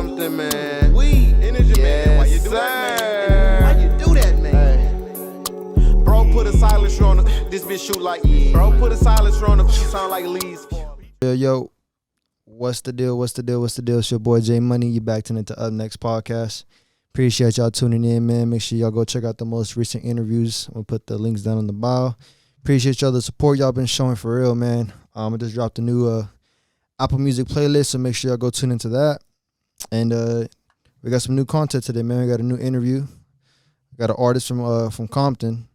Compton, man. Energy, man. Why you do that, man? Why you do that, man? Bro, put a silencer on him. This bitch shoot like Bro, put a silencer on him. She sound like Lee's. Yo, what's the deal? It's your boy Jmoney. You back to the Up Next podcast. Appreciate y'all tuning in, man. Make sure y'all go check out the most recent interviews. We'll put the links down in the bio. Appreciate y'all the support y'all been showing for real, man. I just dropped a new Apple Music playlist, so make sure y'all go tune into that. And we got some new content today, man. We got a new interview. We got an artist from Compton.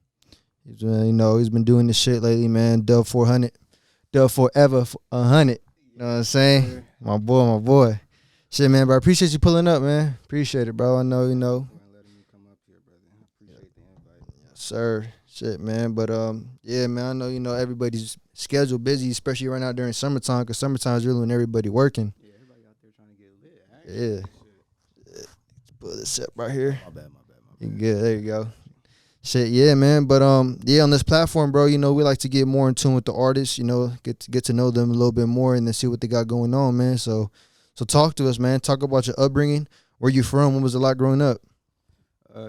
He's been doing this shit lately, man. DUB400, DUB4EVA100. You know what I'm saying? My boy. Shit, man, bro. I appreciate you pulling up, man. Appreciate it, bro. I know, you know. Letting me come up here, brother. Appreciate the invite. Yes, sir. Shit, man. But yeah, man. I know, everybody's schedule busy, especially right now during summertime, because summertime is really when everybody working. Yeah, everybody out there trying to get lit. Yeah. Let's put this up right here. My bad. You good? There you go. Shit, yeah, man. But yeah, on this platform, bro, we like to get more in tune with the artists. Get to know them a little bit more and then see what they got going on, man. So talk to us, man. Talk about your upbringing. Where you from? What was it like growing up?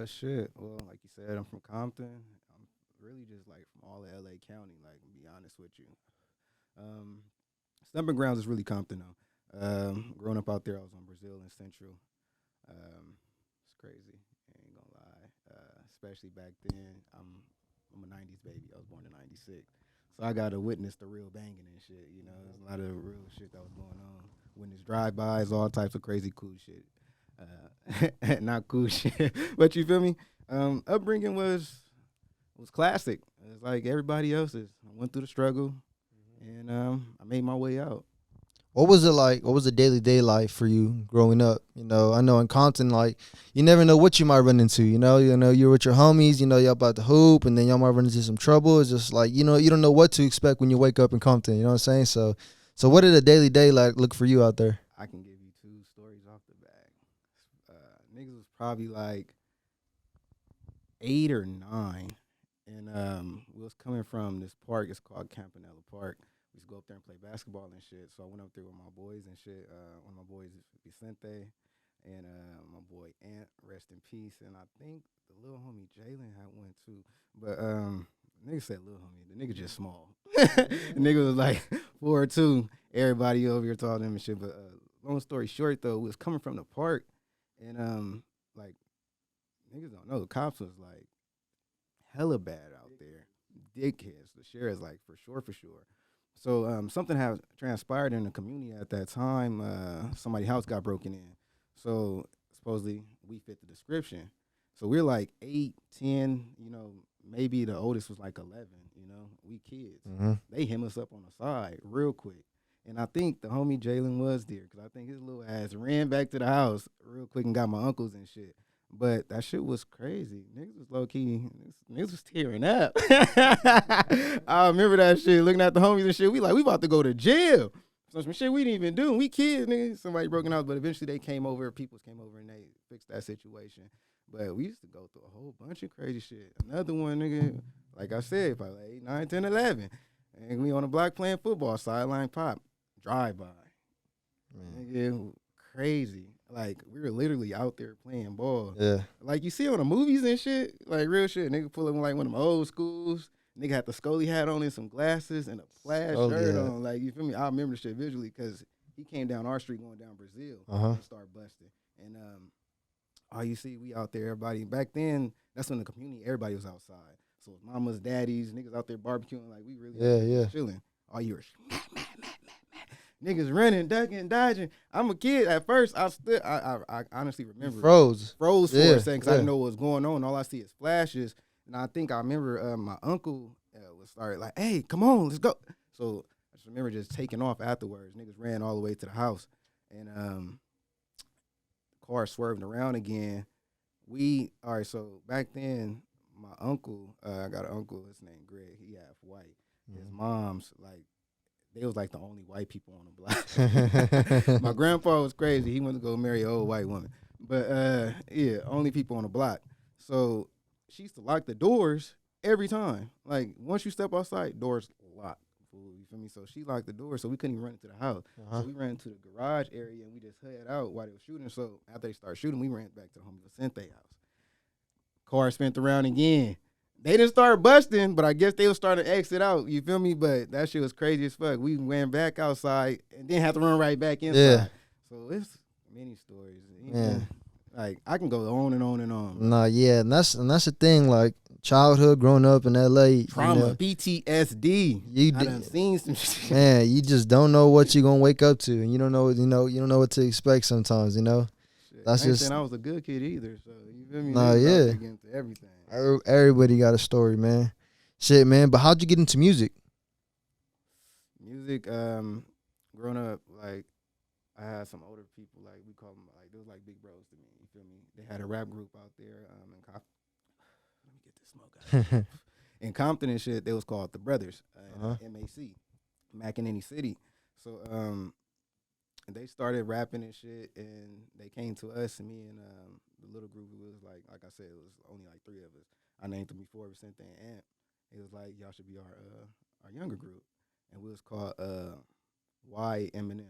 Shit. Well, like you said, I'm from Compton. I'm really just like from all of LA County, like to be honest with you. Stomping grounds is really Compton though. Growing up out there, I was on Brazil and Central. It's crazy. I ain't gonna lie. Especially back then. I'm a 90s baby. I was born in 96. So I got to witness the real banging and shit, There's a lot of real shit that was going on. Witness drive-bys, all types of crazy cool shit. Not cool shit, but you feel me? Upbringing was classic. It's like everybody else's. I went through the struggle, and I made my way out. What was it like? What was the day life for you growing up? I know in Compton, like, you never know what you might run into. You're with your homies. You're about to hoop, and then y'all might run into some trouble. It's just like you don't know what to expect when you wake up in Compton. You know what I'm saying? So what did a daily day like look for you out there? I can give you 2 stories off the bat. Niggas was probably like 8 or 9, and we was coming from this park. It's called Campanella Park. We used to go up there and play basketball and shit. So I went up there with my boys and shit. One of my boys is Vicente, and my boy Ant, rest in peace. And I think the little homie Jalen had went too. But nigga said little homie. The nigga just small. The nigga was like 4'2". Everybody over here taught him and shit. But long story short, though, we was coming from the park, and like niggas don't know, the cops was like hella bad out there. Dickheads. The sheriff's like for sure. So something had transpired in the community at that time. Somebody's house got broken in. So supposedly we fit the description. So we're like 8, 10, maybe the oldest was like 11, we kids. Mm-hmm. They hit us up on the side real quick. And I think the homie Jalen was there because I think his little ass ran back to the house real quick and got my uncles and shit. But that shit was crazy. Niggas was low-key. Niggas was tearing up. I remember that shit, looking at the homies and shit. We about to go to jail. Some shit we didn't even do. We kids, nigga. Somebody broken out, but eventually they came over. People came over and they fixed that situation. But we used to go through a whole bunch of crazy shit. Another one, nigga, like I said, probably like 8, 9, 10, 11. And we on the block playing football, sideline pop, drive-by. Nigga, crazy. Like, we were literally out there playing ball. Yeah. Like, you see on the movies and shit, like, real shit. Nigga pulling like one of them old schools. Nigga had the Scully hat on and some glasses and a plaid shirt on. Like, you feel me? I remember the shit visually because he came down our street going down Brazil and started busting. And all you see, we out there, everybody. Back then, that's when the community, everybody was outside. So mamas, daddies, niggas out there barbecuing. Like, we really chilling. All you were niggas running, ducking, dodging. I'm a kid. At first, I honestly remember. Froze for a second because I didn't know what was going on. All I see is flashes. And I think I remember my uncle was started like, hey, come on, let's go. So I just remember just taking off afterwards. Niggas ran all the way to the house. And the car swerving around again. So back then, my uncle, I got an uncle, his name Greg. He half white. His mom's like, they was like the only white people on the block. My grandpa was crazy. He went to go marry an old white woman. But, only people on the block. So she used to lock the doors every time. Like, once you step outside, doors locked fool. You feel me? So she locked the door, so we couldn't even run into the house. Uh-huh. So we ran into the garage area and we just head out while they were shooting. So after they started shooting, we ran back to the homie Vicente house. Car spent around again. They didn't start busting, but I guess they was starting to exit out. You feel me? But that shit was crazy as fuck. We went back outside and then had to run right back inside. Yeah. So it's many stories. Yeah. Like I can go on and on and on. Nah, yeah, and that's the thing. Like childhood, growing up in LA, Trauma, you know, PTSD. I done seen some shit. man, you just don't know what you're gonna wake up to, and you don't know what to expect sometimes. You know, Shit, that's I ain't just saying I was a good kid either. So you feel me? Nah, They yeah. get into everything. everybody got a story, man. Shit, man. But how'd you get into music? Music, growing up, like I had some older people, like we call them, like they was like big bros to me. You feel me? They had a rap group out there in Compton. Let me get this smoke out. In Compton and shit, they was called the Brothers, MAC, Mac in Any City. So and they started rapping and shit, and they came to us, and me and the little group, it was like I said, it was only like 3 of us. I named them before Vicente and Ant. It was like, y'all should be our younger group. And we was called YMM.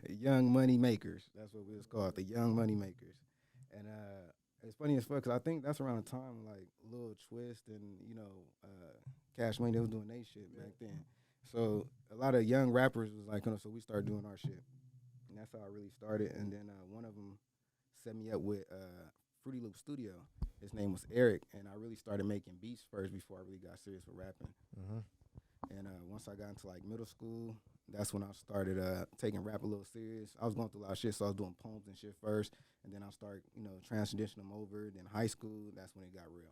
Young Money Makers. That's what we was called, the Young Money Makers. And it's funny as fuck, because I think that's around the time like Lil Twist and, Cash Money, they was doing their shit back then. So a lot of young rappers was like, so we started doing our shit. And that's how I really started. And then one of them set me up with Fruity Loop Studio. His name was Eric, and I really started making beats first before I really got serious with rapping. And once I got into like middle school, that's when I started taking rap a little serious. I was going through a lot of shit, so I was doing poems and shit first, and then I started, transitioning them over. Then high school, that's when it got real.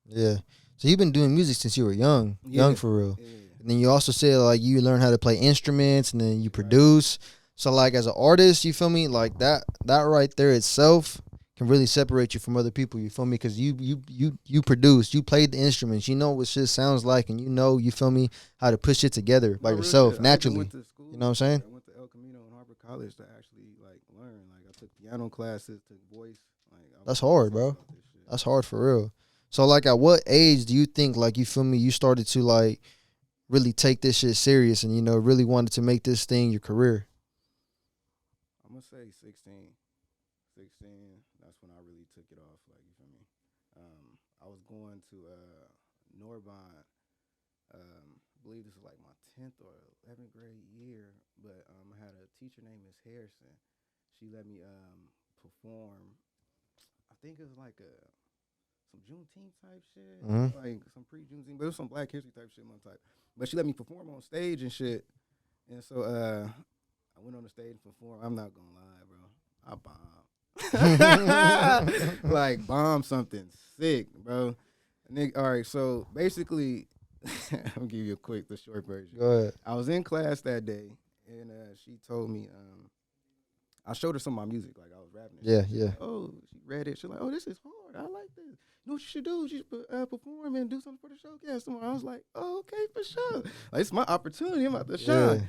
Yeah. So you've been doing music since you were young for real. Yeah. And then you also said like you learn how to play instruments, and then you produce. So like as an artist, you feel me? Like that right there itself can really separate you from other people. You feel me? Because you produce, you played the instruments, you know what shit sounds like, and you feel me, how to push it together by yourself naturally. Went to school, you know what I'm saying? I went to El Camino and Harvard College to actually like learn. Like I took piano classes, took voice. Like That's hard, bro. That's hard for real. So like at what age do you think, like, you feel me, you started to like really take this shit serious and really wanted to make this thing your career? I'm gonna say 16. That's when I really took it off. Like, you feel me? I was going to Norbonne. I believe this was like my 10th or 11th grade year, but I had a teacher named Miss Harrison. She let me perform. I think it was like some Juneteenth type shit, like some pre-Juneteenth, but it was some Black History type shit, one type. But she let me perform on stage and shit, and so I went on the stage and performed. I'm not gonna lie, bro, I bombed. Like bomb something sick, bro. Nigga, all right, so basically, I'll give you the short version. Go ahead. I was in class that day, and she told me, I showed her some of my music, like I was rapping. Yeah, She's yeah. like, oh, she read it. She's like, oh, this is hard. I like this. You know what you should do? You should perform and do something for the showcase tomorrow. I was like, oh, okay, for sure. Like, it's my opportunity. I'm about to shine. Yeah.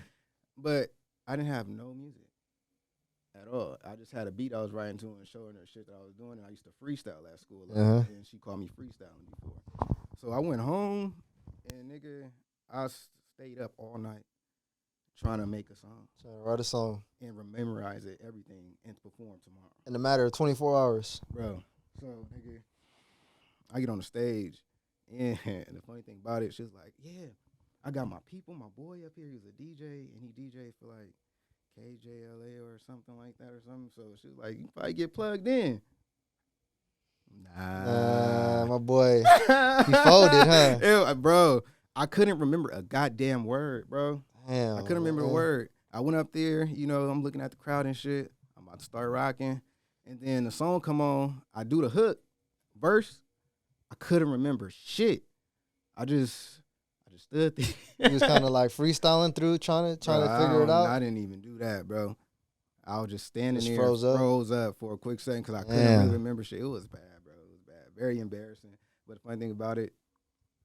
But I didn't have no music at all. I just had a beat I was writing to her and showing her shit that I was doing. And I used to freestyle at school. And she called me freestyling before. So I went home, and nigga, I stayed up all night trying to make a song. So write a song. And memorize it, everything, and perform tomorrow. In a matter of 24 hours. Bro, so, nigga, I get on the stage, and the funny thing about it, she's like, yeah, I got my people, my boy up here, he's a DJ, and he DJed for, like, KJLA or something like that or something. So she's like, you probably get plugged in. Nah. My boy, he folded, huh? Ew, bro, I couldn't remember a goddamn word, bro. Damn, I couldn't remember a word. I went up there, I'm looking at the crowd and shit. I'm about to start rocking. And then the song come on. I do the hook, verse. I couldn't remember shit. I just stood there. You was kind of like freestyling through, trying to figure it out. I didn't even do that, bro. I was just standing Just there, froze up for a quick second because I couldn't really remember shit. It was bad, bro. It was bad. Very embarrassing. But the funny thing about it,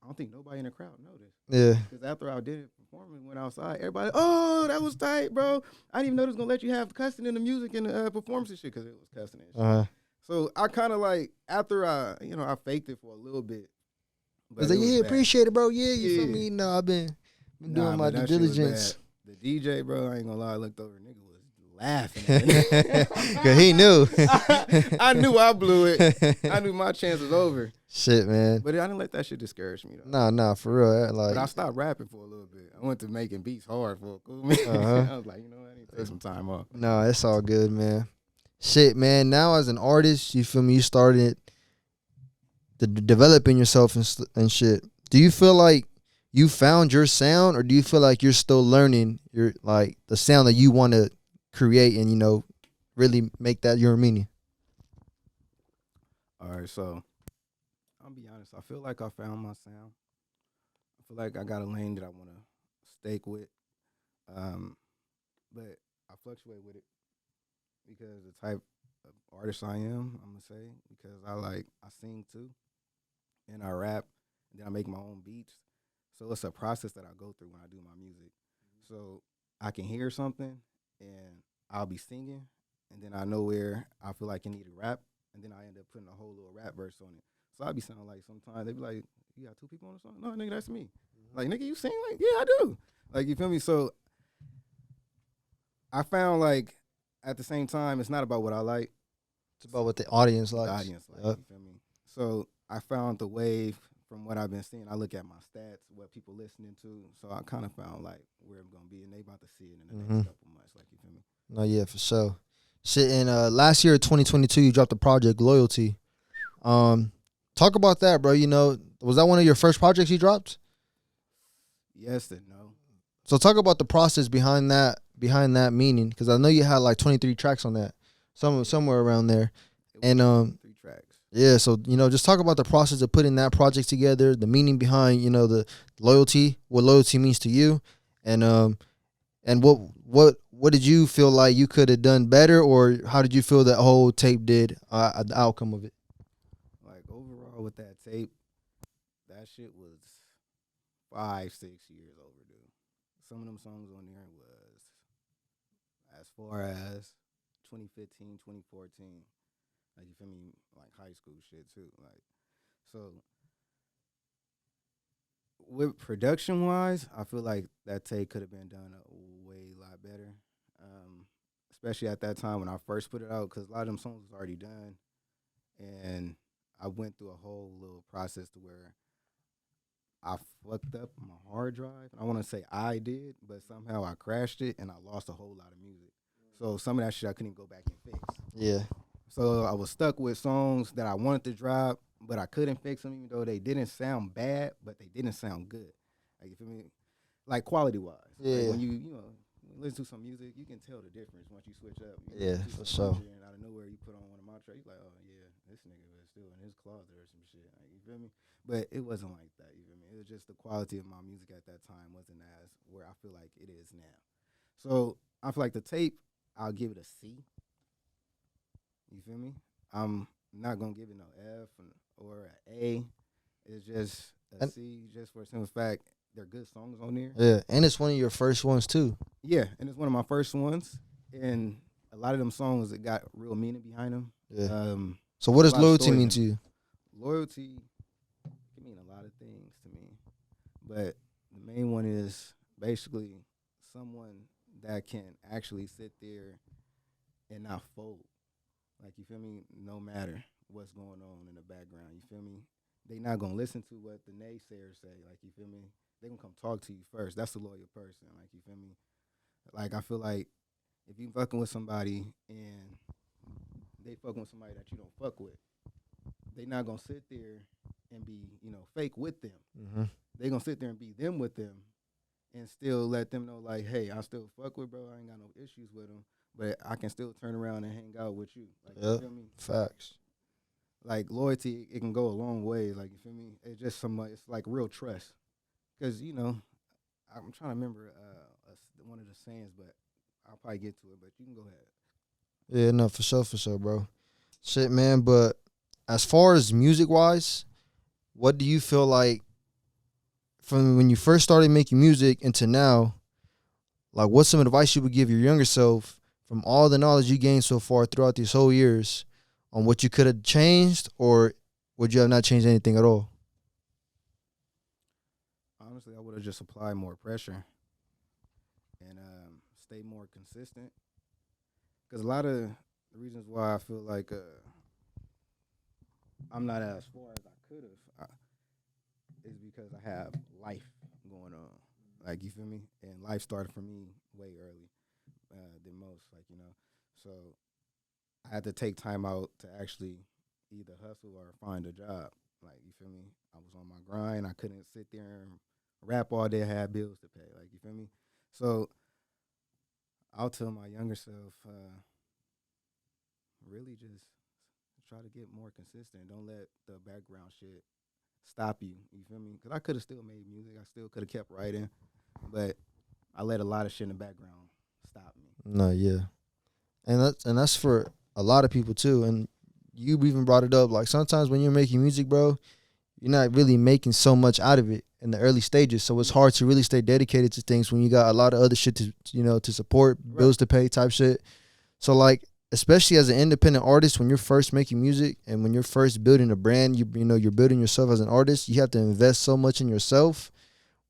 I don't think nobody in the crowd noticed. Yeah. Because after I did it, performing, went outside, everybody, oh, that was tight, bro. I didn't even know they was going to let you have cussing in the music and the performance and shit because it was cussing and shit. So I kind of like, after I faked it for a little bit. But like, yeah, appreciate it, bro. Yeah, you feel me? No, I've been Been doing my due that shit was diligence. bad. The DJ, bro, I ain't gonna lie, I looked over, nigga was laughing at me. Cause he knew. I knew I blew it. I knew my chance was over. Shit, man. But I didn't let that shit discourage me, though. Nah, for real. Like, but I stopped rapping for a little bit. I went to making beats hard for a cool minute. I was like, you know what, I need to take some time off. no, it's all good, man. Shit, man. Now as an artist, you feel me? You started developing yourself and shit. Do you feel like you found your sound, or do you feel like you're still learning your like the sound that you want to create and really make that your meaning? All right, so I'll be honest. I feel like I found my sound. I feel like I got a lane that I want to stake with, but I fluctuate with it because the type of artist I am. I'm gonna say because I sing too, and I rap, and then I make my own beats. So it's a process that I go through when I do my music. So I can hear something and I'll be singing, and then I know where I feel like I need to rap, and then I end up putting a whole little rap verse on it. So I be sounding like sometimes they be like, "You got 2 people on the song?" No, nigga, that's me. Like, nigga, you sing? Like, yeah, I do. Like, you feel me? So I found like at the same time, it's not about what I like. It's about what the audience likes. The audience likes. You feel me? So I found the wave. From what I've been seeing, I look at my stats, what people listening to. So I kind of found like where I'm gonna be, and they about to see it in the next couple months. Like, you feel me? No, yeah, for sure. Shit, in last year, 2022, you dropped the project Loyalty. Talk about that, bro. Was that one of your first projects you dropped? Yes and no. So talk about the process behind that meaning, because I know you had like 23 tracks on that, somewhere around there, and 3 tracks. Yeah, so just talk about the process of putting that project together, the meaning behind the loyalty, what loyalty means to you, and what did you feel like you could have done better, or how did you feel that whole tape did, the outcome of it? Like overall with that tape, that shit was 5-6 years overdue. Some of them songs on there was as far as 2015, 2014. Like, you feel me? Like high school shit too. Like, so with production wise, I feel like that take could have been done a way lot better. Especially at that time when I first put it out, because a lot of them songs was already done, and I went through a whole little process to where I fucked up my hard drive. I want to say I did, but somehow I crashed it and I lost a whole lot of music. So some of that shit I couldn't even go back and fix. Yeah. So I was stuck with songs that I wanted to drop, but I couldn't fix them, even though they didn't sound bad, but they didn't sound good. Like, you feel me? Like, quality-wise. Yeah. Like, when you listen to some music, you can tell the difference once you switch up. Yeah, for sure. And out of nowhere, you put on one of my tracks, like, oh, yeah, this nigga was still in his closet or some shit. Like, you feel me? But it wasn't like that, you feel me? It was just the quality of my music at that time wasn't as where I feel like it is now. So I feel like the tape, I'll give it a C. You feel me? I'm not gonna give it no F or an A. It's just a C, just for a simple fact. They're good songs on there. Yeah, and it's one of your first ones too. Yeah, and it's one of my first ones. And a lot of them songs, it got real meaning behind them. Yeah. So what does loyalty mean to you? Loyalty can mean a lot of things to me, but the main one is basically someone that can actually sit there and not fold. Like, you feel me? No matter what's going on in the background, you feel me? They not gonna listen to what the naysayers say. Like, you feel me? They gonna come talk to you first. That's a loyal person. Like, you feel me? Like, I feel like if you fucking with somebody and they fucking with somebody that you don't fuck with, they not gonna sit there and be, fake with them. Mm-hmm. They gonna sit there and be them with them and still let them know, like, hey, I still fuck with bro. I ain't got no issues with them. But I can still turn around and hang out with you. Like, you feel me? Facts. Like, loyalty, it can go a long way. Like, you feel me? It's just it's like real trust. Because, I'm trying to remember one of the sayings, but I'll probably get to it. But you can go ahead. Yeah, no, for sure, bro. Shit, man. But as far as music-wise, what do you feel like from when you first started making music into now, like what's some advice you would give your younger self from all the knowledge you gained so far throughout these whole years on what you could have changed, or would you have not changed anything at all? Honestly, I able to just apply more pressure and stay more consistent. Because a lot of the reasons why I feel like I'm not as far as I could have is because I have life going on. Like, you feel me? And life started for me way early than most, like, you know. So I had to take time out to actually either hustle or find a job. Like, you feel me? I was on my grind. I couldn't sit there and rap all day. I had bills to pay. Like, you feel me? So I'll tell my younger self, really just try to get more consistent. Don't let the background shit stop you. You feel me? Because I could have still made music. I still could have kept writing. But I let a lot of shit in the background stop me. No, yeah. And that's for a lot of people too. And you even brought it up. Like, sometimes when you're making music, bro, you're not really making so much out of it in the early stages. So it's hard to really stay dedicated to things when you got a lot of other shit to, you know, to support, bills to pay type shit. So, like, especially as an independent artist, when you're first making music and when you're first building a brand, you know, you're building yourself as an artist, you have to invest so much in yourself.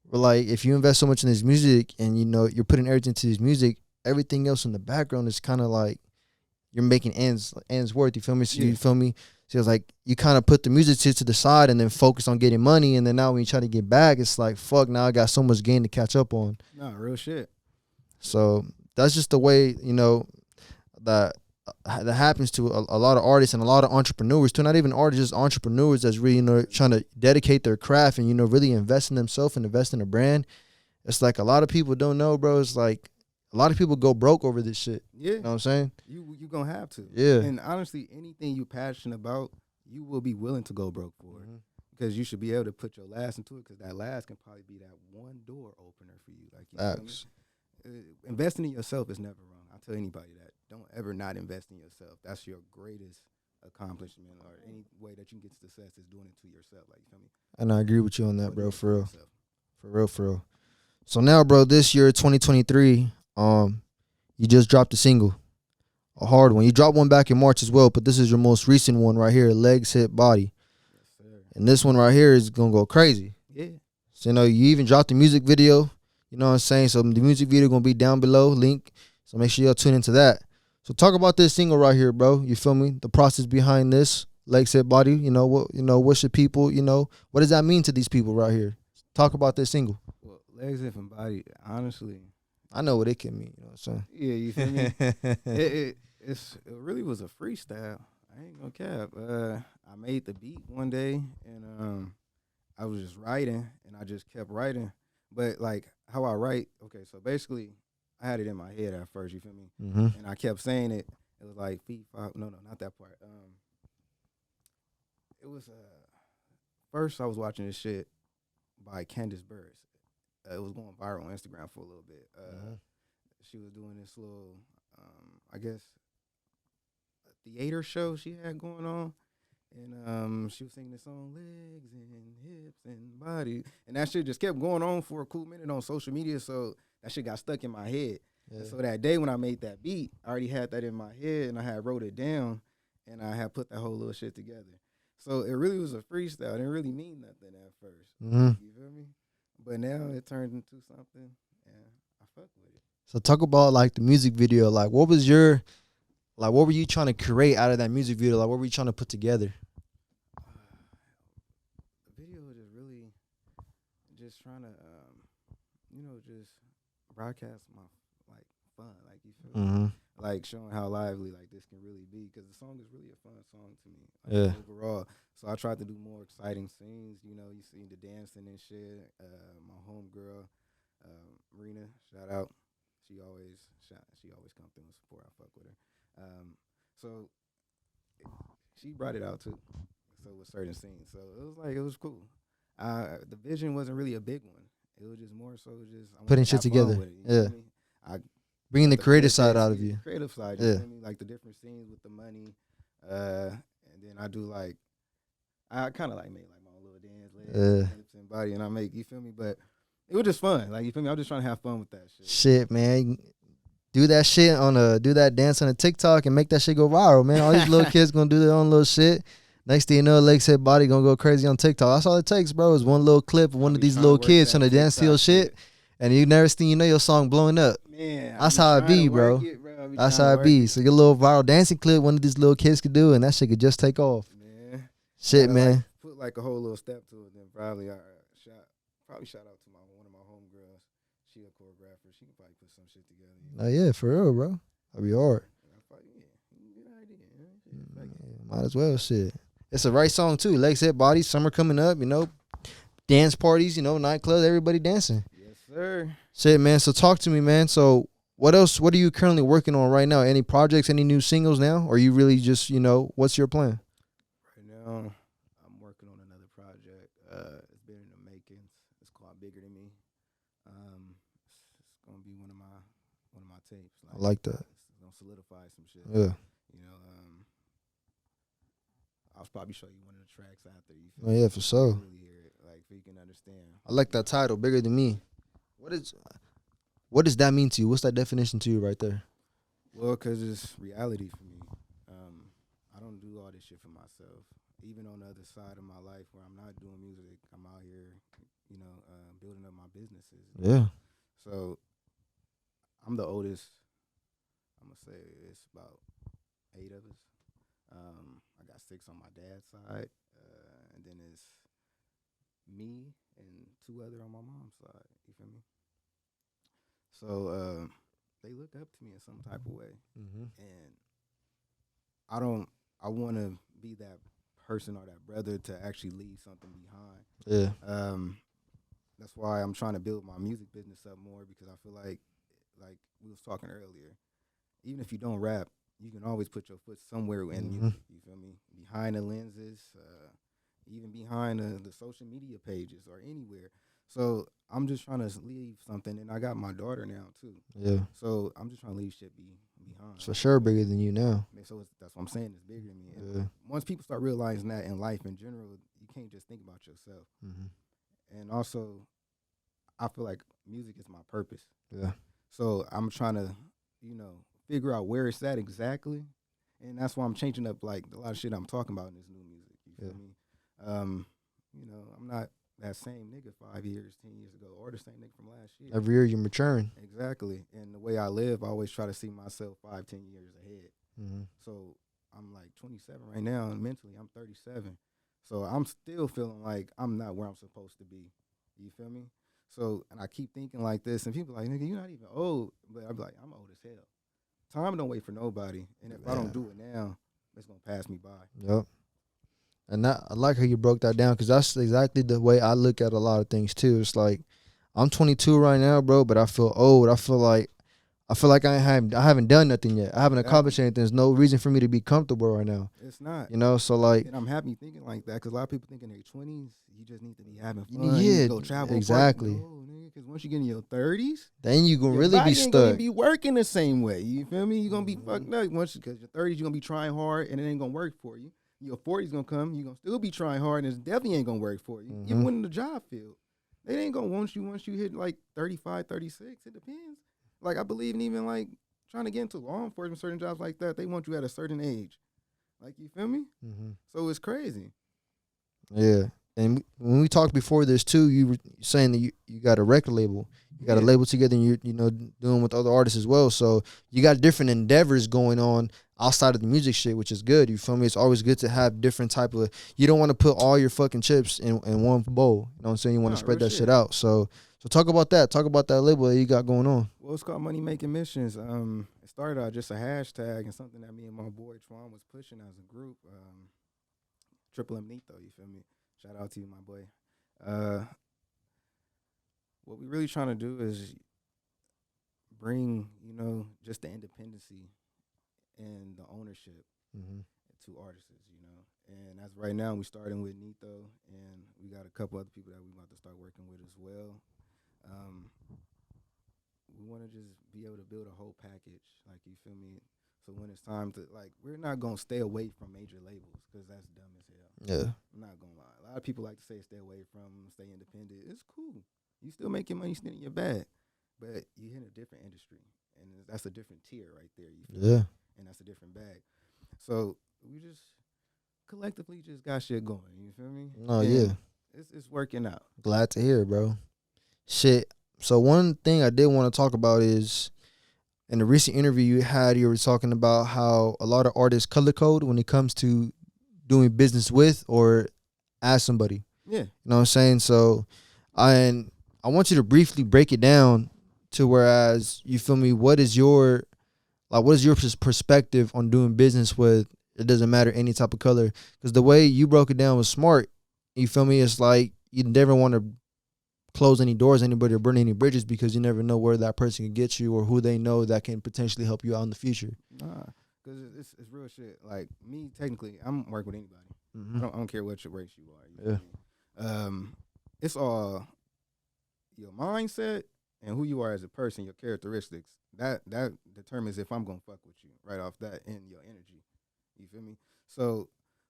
But, like, if you invest so much in this music and, you know, you're putting everything into this music, everything else in the background is kind of like you're making ends worth. You feel me? So you feel me? So it's like you kind of put the music to the side and then focus on getting money. And then now when you try to get back, it's like, fuck, now I got so much gain to catch up on. Nah, real shit. So that's just the way, you know, that happens to a lot of artists and a lot of entrepreneurs too. Not even artists, just entrepreneurs that's really, you know, trying to dedicate their craft and, you know, really invest in themselves and invest in a brand. It's like a lot of people don't know, bro. It's like a lot of people go broke over this shit. Yeah. You know what I'm saying? You gonna have to. Yeah. And honestly, anything you passionate about, you will be willing to go broke for it. Because you should be able to put your last into it, because that last can probably be that one door opener for you. Like, you know what I mean? Investing in yourself is never wrong. I'll tell anybody that. Don't ever not invest in yourself. That's your greatest accomplishment, or any way that you can get success is doing it to yourself. Like, you feel me? And I agree with you on that, bro. For real. For real. So now, bro, this year, 2023, you just dropped a single, a hard one. You dropped one back in March as well, but this is your most recent one right here, Legs Hit Body. Yes, sir. And this one right here is gonna go crazy. Yeah. So, you know, you even dropped the music video. You know what I'm saying? So the music video gonna be down below, link. So make sure y'all tune into that. So talk about this single right here, bro. You feel me? The process behind this, Legs Hit Body. You know what should people, you know, what does that mean to these people right here? Talk about this single. Well, Legs Hit Body, honestly, I know what it can mean. You know what I'm saying? Yeah, you feel me? it really was a freestyle. I ain't gonna cap. I made the beat one day, and I was just writing, and I just kept writing. But, like, how I write, okay, so basically, I had it in my head at first, you feel me? Mm-hmm. And I kept saying it. It was like, no, not that part. It was, first I was watching this shit by Candace Burris. It was going viral on Instagram for a little bit. She was doing this little, I guess, a theater show she had going on. And she was singing this song, Legs and Hips and Body. And that shit just kept going on for a cool minute on social media. So that shit got stuck in my head. Yeah. And so that day when I made that beat, I already had that in my head, and I had wrote it down, and I had put that whole little shit together. So it really was a freestyle. It didn't really mean nothing at first. Mm-hmm. You feel me? But now it turned into something, and I fuck with it. So talk about, like, the music video. Like, what were you trying to create out of that music video? Like, what were you trying to put together? The video was just really just trying to, just broadcast my, like, fun. Like, you feel me? Like, showing how lively, like, this can really be. Because the song is really a fun song to me. Like, overall. So I tried to do more exciting scenes. You know, you see the dancing and shit. My homegirl, Rena, shout out. She always come through and support. I fuck with her. So she brought it out too. So with certain scenes. So it was cool. The vision wasn't really a big one. It was just more so just putting shit together. Bringing the creative side out of you. Creative side, you know what I mean? Like the different scenes with the money. And then I do like, I kind of like make like my own little dance, legs, hips and body, and I make, you feel me? But it was just fun. Like, you feel me? I'm just trying to have fun with that shit. Shit, man. Do that shit do that dance on a TikTok and make that shit go viral, man. All these little kids gonna do their own little shit. Next thing you know, Legs Hit Body gonna go crazy on TikTok. That's all it takes, bro. Is one little clip of one of these little kids trying to dance to your shit, and you never seen, you know, your song blowing up. Man, that's how it be, bro. That's how it be. So your little viral dancing clip, one of these little kids could do, and that shit could just take off. Man, shit, man. Like, put like a whole little step to it. Then probably shout out to one of my homegirls. She a choreographer. She can probably put some shit together. Oh yeah, for real, bro. That'd be hard. Might as well, shit. It's a right song too. Legs Hit Body. Summer coming up, you know. Dance parties, you know, nightclubs, everybody dancing. Yes, sir. Shit, man. So talk to me, man. So what else? What are you currently working on right now? Any projects? Any new singles now? Or you really just, you know, what's your plan? Right now, I'm working on another project. It's been in the making. It's called Bigger Than Me. It's gonna be one of my tapes. I like that. It's gonna solidify some shit. Yeah. You know, I'll probably show you one of the tracks after you. Oh yeah, for sure. Really hear it, like so you can understand. I like that title, Bigger Than Me. What does that mean to you? What's that definition to you right there? Well, because it's reality for me. I don't do all this shit for myself. Even on the other side of my life where I'm not doing music, I'm out here, you know, building up my businesses. Yeah. So I'm the oldest. I'm going to say it's about 8 of us. I got 6 on my dad's side. And then it's me and 2 other on my mom's side. You feel me? So they look up to me in some type of way. Mm-hmm. And I want to be that person or that brother to actually leave something behind. Yeah. That's why I'm trying to build my music business up more, because I feel like we was talking earlier, even if you don't rap, you can always put your foot somewhere in music. You feel me? Behind the lenses, even behind the social media pages or anywhere. So I'm just trying to leave something, and I got my daughter now too. Yeah. So I'm just trying to leave shit behind. It's for sure bigger than you now. So that's what I'm saying. It's bigger than me. And Yeah. once people start realizing that in life in general, you can't just think about yourself. Mm-hmm. And also, I feel like music is my purpose. Yeah. So I'm trying to, you know, figure out where it's at exactly, and that's why I'm changing up like a lot of shit I'm talking about in this new music. You feel me? You know, I'm not that same nigga 5 years, 10 years ago, or the same nigga from last year. Every year you're maturing. Exactly. And the way I live, I always try to see myself 5, 10 years ahead. Mm-hmm. So I'm like 27 right now, and mentally I'm 37. So I'm still feeling like I'm not where I'm supposed to be. You feel me? So, and I keep thinking like this, and people are like, nigga, you're not even old. But I'm like, I'm old as hell. Time don't wait for nobody. And if I don't do it now, it's going to pass me by. Yep. And that, I like how you broke that down, because that's exactly the way I look at a lot of things too. It's like, I'm 22 right now, bro, but I feel old. I feel like I haven't done nothing yet. I haven't accomplished anything. There's no reason for me to be comfortable right now. It's not. You know, so like. And I'm happy thinking like that, because a lot of people think in their 20s, you just need to be having fun. Yeah, you go travel. exactly. No, nigga, because once you get in your 30s, then you gonna really be stuck. Gonna be working the same way. You feel me? You're gonna be fucked up once, because your 30s you're gonna be trying hard and it ain't gonna work for you. Your 40s gonna come, you're gonna still be trying hard and it definitely ain't gonna work for you. Even when in the job field, they ain't gonna want you once you hit like 35, 36. It depends. Like I believe in even like trying to get into law enforcement, certain jobs like that, they want you at a certain age. Like, you feel me? Mm-hmm. So it's crazy. Yeah. And when we talked before this too, you were saying that you got a record label. You got a label together, and you know, doing with other artists as well. So you got different endeavors going on outside of the music shit, which is good. You feel me? It's always good to have different type of, you don't want to put all your fucking chips in one bowl. You know what I'm saying? You want to spread that shit out. So talk about that. Talk about that label that you got going on. Well, it's called Money Making Missions. It started out just a hashtag and something that me and my boy Twan was pushing as a group. Triple M Nito, you feel me? Shout out to you, my boy. What we really trying to do is bring, you know, just the independency and the ownership to artists, you know. And as right now, we starting with Nito, and we got a couple other people that we about to start working with as well. We want to just be able to build a whole package, like, you feel me? So when it's time to, like, we're not going to stay away from major labels, because that's dumb as hell. Yeah. I'm not going to lie. A lot of people like to say stay away from, stay independent. It's cool. You still making money, still in your bag. But you're in a different industry, and that's a different tier right there. You feel me? And that's a different bag. So we just collectively just got shit going. You feel me? Oh, And yeah. it's working out. Glad to hear, bro. Shit. So one thing I did want to talk about is in the recent interview you had, you were talking about how a lot of artists color code when it comes to doing business with or as somebody. Yeah. You know what I'm saying? So I want you to briefly break it down to whereas, you feel me, what is your perspective on doing business with, it doesn't matter any type of color? Because the way you broke it down was smart. You feel me? It's like you never want to close any doors, anybody, or burn any bridges, because you never know where that person can get you or who they know that can potentially help you out in the future. Nah, because it's real shit. Like me, technically, I'm working with anybody. Mm-hmm. I don't care what your race you are. You Yeah. feel me? It's all your mindset and who you are as a person, your characteristics. That determines if I'm gonna fuck with you right off that, and your energy. You feel me? So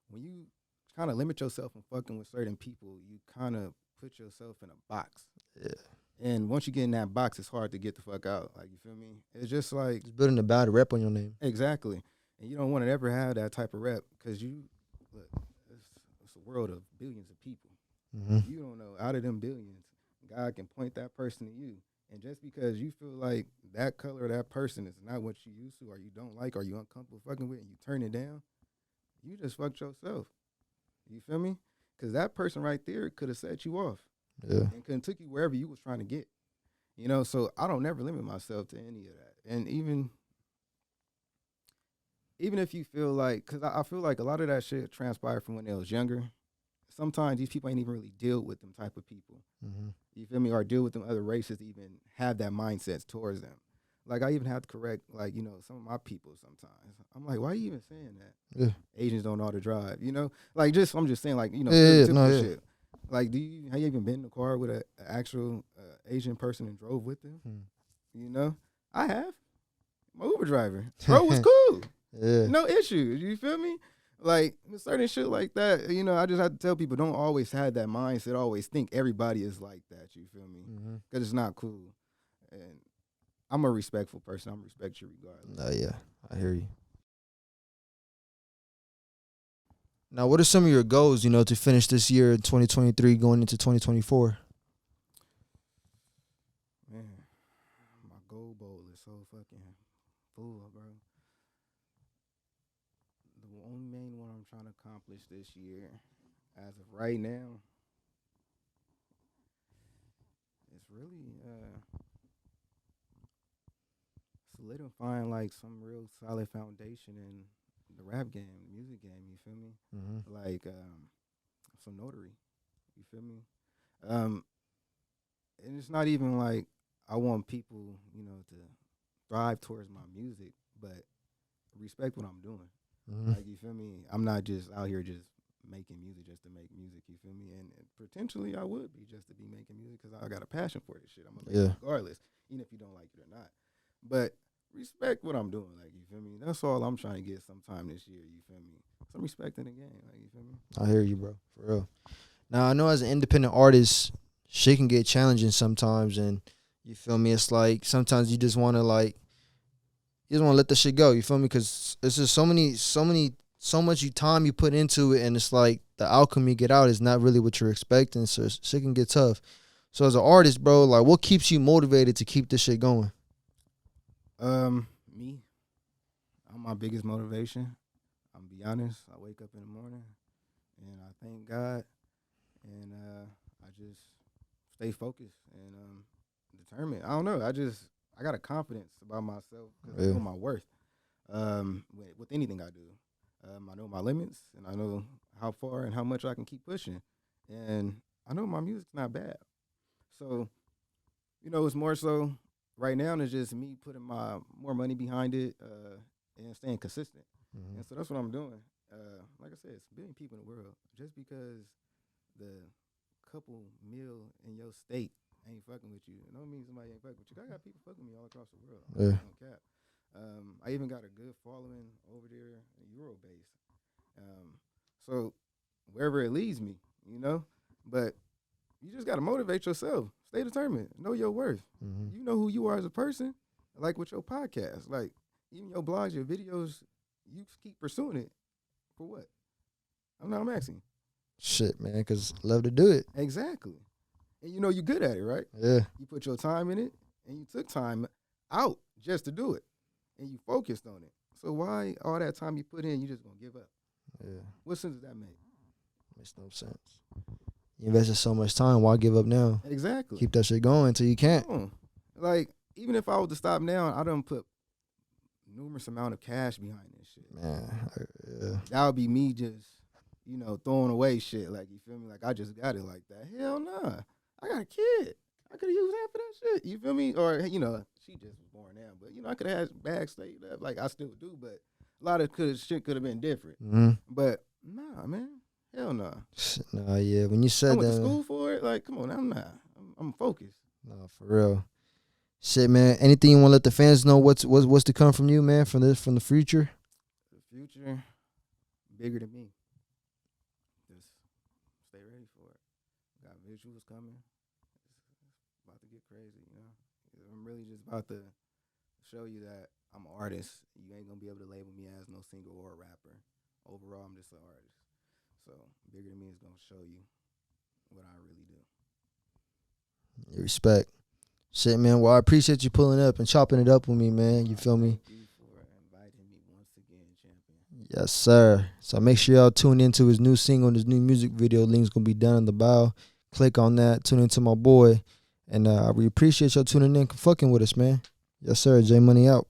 when you kind of limit yourself from fucking with certain people, you kind of put yourself in a box. Yeah. And once you get in that box, it's hard to get the fuck out. Like, you feel me? It's just like, Just building a bad rep on your name. exactly. And you don't want to ever have that type of rep, because look, it's a world of billions of people. Mm-hmm. You don't know, out of them billions, God can point that person to you. And just because you feel like that color or that person is not what you used to, or you don't like, or you uncomfortable fucking with, and you turn it down, you just fucked yourself. You feel me? Because that person right there could have set you off. Yeah. And could have took you wherever you was trying to get. You know, so I don't never limit myself to any of that. And even if you feel like, because I feel like a lot of that shit transpired from when they was younger. Sometimes these people ain't even really deal with them type of people. Mm-hmm. You feel me? Or deal with them other races to even have that mindset towards them. Like, I even have to correct, like, you know, some of my people sometimes. I'm like, why are you even saying that? Yeah. Asians don't know how to drive, you know? Like, I'm just saying, like, you know, shit. Like, have you even been in the car with an actual Asian person and drove with them? You know? I have. My Uber driver. Bro was cool. Yeah. No issues. You feel me? Like, certain shit like that, you know, I just have to tell people, don't always have that mindset, always think everybody is like that, you feel me? Because it's not cool. And I'm a respectful person. I'm going to respect you regardless. Oh, yeah. I hear you. Now, what are some of your goals, you know, to finish this year in 2023 going into 2024? Man, my goal bowl is so fucking full, bro. The only main one I'm trying to accomplish this year, as of right now, is really solidifying like some real solid foundation in the rap game, music game. You feel me? Mm-hmm. Like some notary. You feel me? And it's not even like I want people, you know, to thrive towards my music, but respect what I'm doing. Mm-hmm. Like, you feel me? I'm not just out here just making music just to make music, you feel me? And potentially I would be just to be making music because I got a passion for this shit. I'm gonna make it regardless, even if you don't like it or not. But respect what I'm doing, like, you feel me? That's all I'm trying to get sometime this year, you feel me? Some respect in the game, like, you feel me? I hear you, bro, for real. Now, I know as an independent artist, shit can get challenging sometimes, and you feel me? It's like sometimes you just want to let the shit go, you feel me? Because it's just so much time you put into it, and it's like the outcome you get out is not really what you're expecting, so shit can get tough. So as an artist, bro, like, what keeps you motivated to keep this shit going? Me, I'm my biggest motivation. I'm be honest. I wake up in the morning and I thank God, and I just stay focused and determined. I don't know. I got a confidence about myself because I know my worth. With anything I do, I know my limits and I know how far and how much I can keep pushing, and I know my music's not bad. So, you know, it's more so. Right now, it's just me putting my more money behind it and staying consistent. Mm-hmm. And so that's what I'm doing. Like I said, it's a billion people in the world. Just because the couple mil in your state ain't fucking with you, it don't mean somebody ain't fucking with you. I got people fucking with me all across the world. Yeah. No cap. I even got a good following over there in Euro-based. So wherever it leads me, you know. But you just got to motivate yourself. Stay determined. Know your worth. Mm-hmm. You know who you are as a person. Like with your podcast. Like, even your blogs, your videos, you keep pursuing it. For what? I'm asking. Shit, man, because love to do it. Exactly. And you know you're good at it, right? Yeah. You put your time in it, and you took time out just to do it, and you focused on it. So why all that time you put in, you just gonna give up? Yeah. What sense does that make? Makes no sense. You invested so much time. Why give up now? Exactly. Keep that shit going until you can't. Like, even if I was to stop now, I done put numerous amount of cash behind this shit. Man, yeah. That would be me just, throwing away shit. Like, you feel me? Like, I just got it like that. Hell nah. I got a kid. I could have used that for that shit. You feel me? Or, she just was born now. But, I could have had bags saved up. Like, I still do. But a lot of shit could have been different. Mm-hmm. But, nah, man. Hell nah. Nah, yeah. When you said I went that, to school for it. Like, come on. I'm not. I'm focused. nah, for real. Shit, man. Anything you want to let the fans know? What's to come from you, man? From the future? The future, bigger than me. Just stay ready for it. Got visuals coming. It's about to get crazy, I'm really just about to show you that I'm an artist. You ain't gonna be able to label me as no singer or a rapper. Overall, I'm just an artist. So bigger than me is gonna show you what I really do. Respect. Shit, man. Well, I appreciate you pulling up and chopping it up with me, man. You feel me? Thank you for inviting me once again, champion. Yes, sir. So make sure y'all tune into his new single and his new music video. Link's gonna be down in the bio. Click on that. Tune into my boy. And we appreciate y'all tuning in, fucking with us, man. Yes, sir. Jmoney out.